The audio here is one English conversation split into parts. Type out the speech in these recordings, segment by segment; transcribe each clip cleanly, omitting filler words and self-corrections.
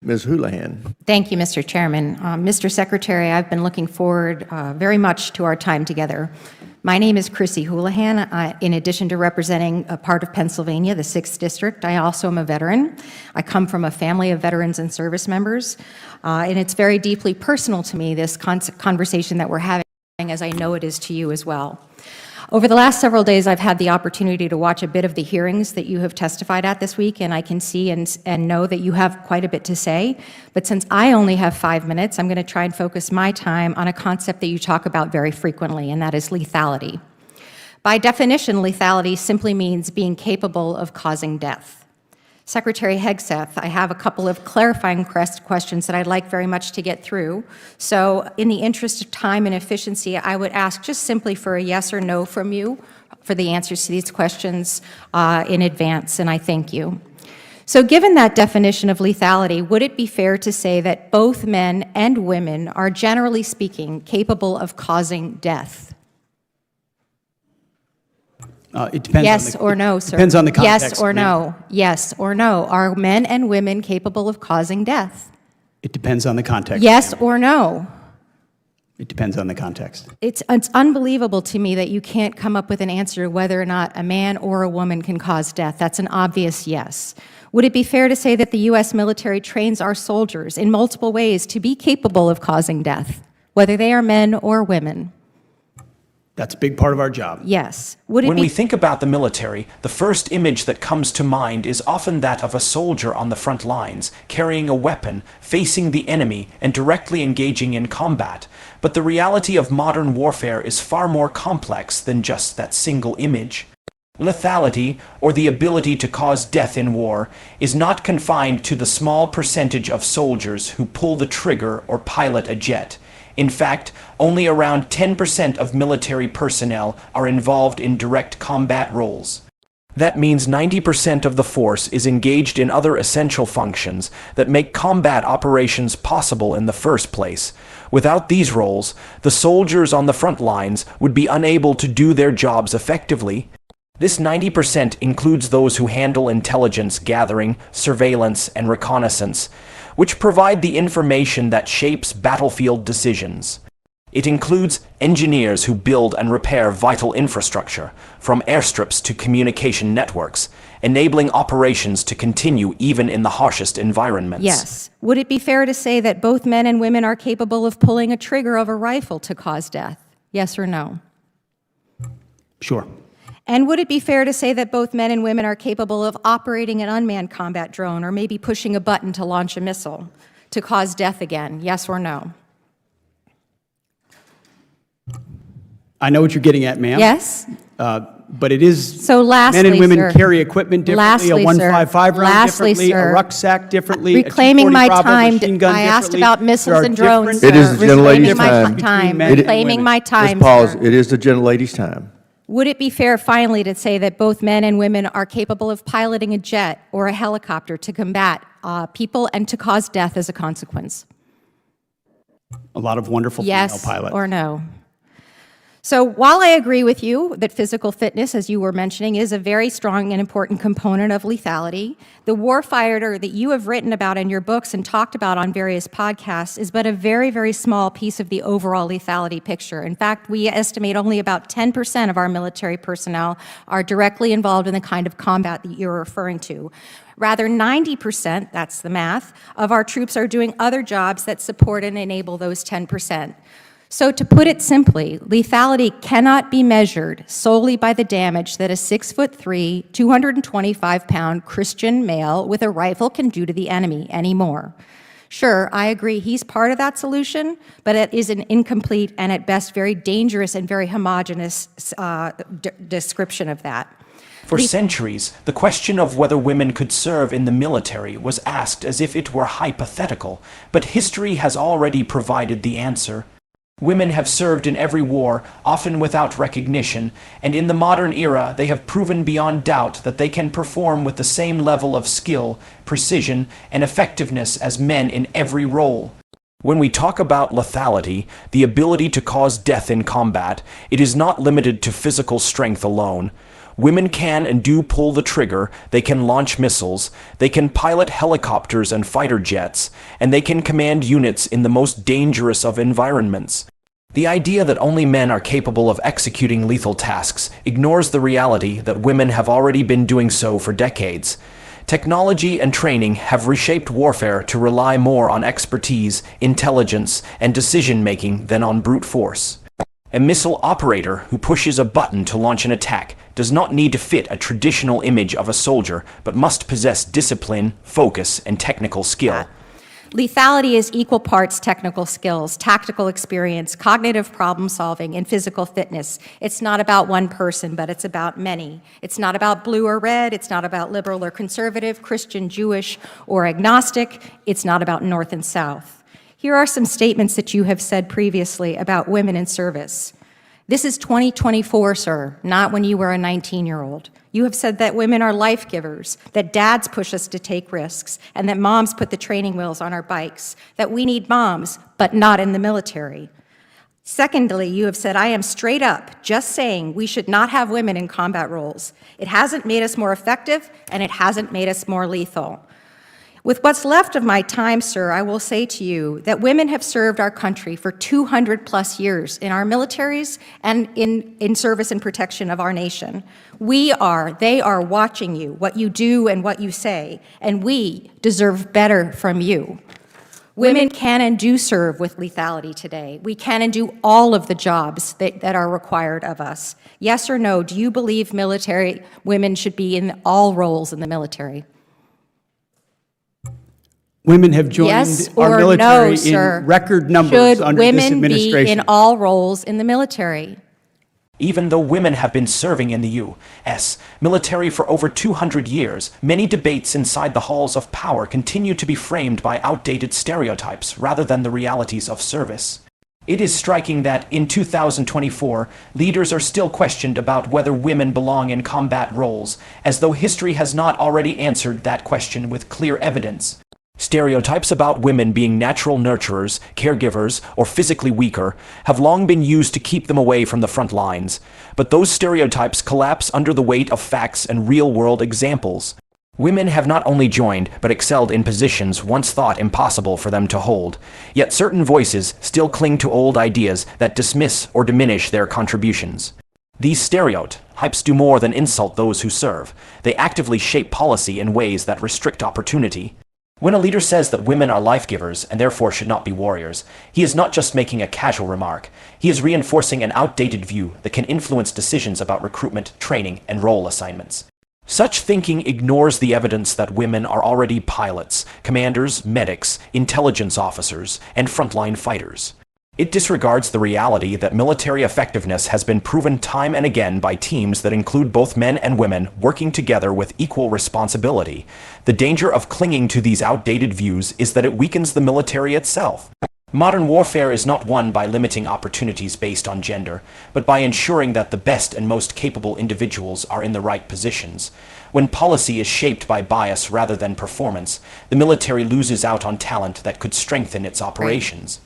Ms. Houlahan. Thank you, Mr. Chairman. Mr. Secretary, I've been looking forward very much to our time together. My name is Chrissy Houlahan. In addition to representing a part of Pennsylvania, the 6th District, I also am a veteran. I come from a family of veterans and service members, and it's very deeply personal to me, this conversation that we're having, as I know it is to you as well. Over the last several days, I've had the opportunity to watch a bit of the hearings that you have testified at this week, and I can see and know that you have quite a bit to say. But since I only have 5 minutes, I'm going to try and focus my time on a concept that you talk about very frequently, and that is lethality. By definition, lethality simply means being capable of causing death. Secretary Hegseth, I have a couple of clarifying questions that I'd like very much to get through. So in the interest of time and efficiency, I would ask just simply for a yes or no from you for the answers to these questions in advance, and I thank you. So given that definition of lethality, would it be fair to say that both men and women are, generally speaking, capable of causing death? It depends. Yes or no, sir? Depends on the context. Yes or no? Yes or no? Are men and women capable of causing death? It depends on the context. Yes or no? It depends on the context. It's unbelievable to me that you can't come up with an answer whether or not a man or a woman can cause death. That's an obvious yes. Would it be fair to say that the U.S. military trains our soldiers in multiple ways to be capable of causing death, whether they are men or women? That's a big part of our job. Yes. When we think about the military, the first image that comes to mind is often that of a soldier on the front lines, carrying a weapon, facing the enemy, and directly engaging in combat. But the reality of modern warfare is far more complex than just that single image. Lethality, or the ability to cause death in war, is not confined to the small percentage of soldiers who pull the trigger or pilot a jet. In fact, only around 10% of military personnel are involved in direct combat roles. That means 90% of the force is engaged in other essential functions that make combat operations possible in the first place. Without these roles, the soldiers on the front lines would be unable to do their jobs effectively. This 90% includes those who handle intelligence gathering, surveillance, and reconnaissance, which provide the information that shapes battlefield decisions. It includes engineers who build and repair vital infrastructure, from airstrips to communication networks, enabling operations to continue even in the harshest environments. Yes. Would it be fair to say that both men and women are capable of pulling a trigger of a rifle to cause death? Yes or no? Sure. And would it be fair to say that both men and women are capable of operating an unmanned combat drone or maybe pushing a button to launch a missile to cause death again? Yes or no? I know what you're getting at, ma'am. Yes? But it is So lastly, men and women sir, carry equipment differently, lastly, a 155 round lastly, differently, sir, a rucksack differently, reclaiming a 240 my Bravo time, machine gun I asked differently. about missiles There are and drones, different It is the gentlelady's reclaiming my time. time, Between men and reclaiming women. my time, Ms. Pauls, sir. it is the gentlelady's time. Would it be fair, finally, to say that both men and women are capable of piloting a jet or a helicopter to combat people and to cause death as a consequence? A lot of wonderful female Yes pilots. or no? So while I agree with you that physical fitness, as you were mentioning, is a very strong and important component of lethality, the warfighter that you have written about in your books and talked about on various podcasts is but a very, very small piece of the overall lethality picture. In fact, we estimate only about 10% of our military personnel are directly involved in the kind of combat that you're referring to. Rather, 90%, that's the math, of our troops are doing other jobs that support and enable those 10%. So to put it simply, lethality cannot be measured solely by the damage that a 6'3", 225-pound Christian male with a rifle can do to the enemy anymore. Sure, I agree he's part of that solution, but it is an incomplete and at best very dangerous and very homogeneous description of that. For centuries, the question of whether women could serve in the military was asked as if it were hypothetical, but history has already provided the answer. Women have served in every war, often without recognition, and in the modern era they have proven beyond doubt that they can perform with the same level of skill, precision, and effectiveness as men in every role. When we talk about lethality, the ability to cause death in combat, it is not limited to physical strength alone. Women can and do pull the trigger, they can launch missiles, they can pilot helicopters and fighter jets, and they can command units in the most dangerous of environments. The idea that only men are capable of executing lethal tasks ignores the reality that women have already been doing so for decades. Technology and training have reshaped warfare to rely more on expertise, intelligence, and decision-making than on brute force. A missile operator who pushes a button to launch an attack does not need to fit a traditional image of a soldier, but must possess discipline, focus, and technical skill. Lethality is equal parts technical skills, tactical experience, cognitive problem solving, and physical fitness. It's not about one person, but it's about many. It's not about blue or red. It's not about liberal or conservative, Christian, Jewish, or agnostic. It's not about North and South. Here are some statements that you have said previously about women in service. This is 2024, sir, not when you were a 19-year-old. You have said that women are life givers, that dads push us to take risks, and that moms put the training wheels on our bikes, that we need moms, but not in the military. Secondly, you have said, I am straight up just saying we should not have women in combat roles. It hasn't made us more effective, and it hasn't made us more lethal. With what's left of my time, sir, I will say to you that women have served our country for 200 plus years in our militaries and in service and protection of our nation. They are watching you, what you do and what you say, and we deserve better from you. Women can and do serve with lethality today. We can and do all of the jobs that are required of us. Yes or no, do you believe military women should be in all roles in the military? Women have joined Yes our or military no, sir? in record numbers under this Should women be administration. in all roles in the military? Even though women have been serving in the U.S. military for over 200 years, many debates inside the halls of power continue to be framed by outdated stereotypes rather than the realities of service. It is striking that, in 2024, leaders are still questioned about whether women belong in combat roles, as though history has not already answered that question with clear evidence. Stereotypes about women being natural nurturers, caregivers, or physically weaker have long been used to keep them away from the front lines, but those stereotypes collapse under the weight of facts and real-world examples. Women have not only joined, but excelled in positions once thought impossible for them to hold, yet certain voices still cling to old ideas that dismiss or diminish their contributions. These stereotypes do more than insult those who serve. They actively shape policy in ways that restrict opportunity. When a leader says that women are life givers and therefore should not be warriors, he is not just making a casual remark. He is reinforcing an outdated view that can influence decisions about recruitment, training, and role assignments. Such thinking ignores the evidence that women are already pilots, commanders, medics, intelligence officers, and frontline fighters. It disregards the reality that military effectiveness has been proven time and again by teams that include both men and women working together with equal responsibility. The danger of clinging to these outdated views is that it weakens the military itself. Modern warfare is not won by limiting opportunities based on gender, but by ensuring that the best and most capable individuals are in the right positions. When policy is shaped by bias rather than performance, the military loses out on talent that could strengthen its operations.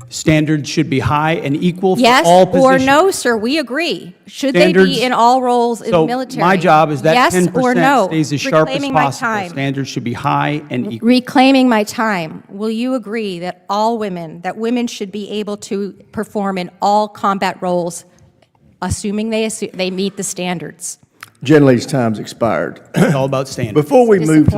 Standards should be high and equal for Yes all positions. or no, sir, we agree. Should they Standards- be in all roles in the military? So my job is that yes 10% or no? stays as sharp as Reclaiming my possible. time. Standards should be high and equal. Reclaiming my time, will you agree that women should be able to perform in all combat roles, assuming they meet the standards? Gentlelady's time's expired. It's all about standards. Before we move to the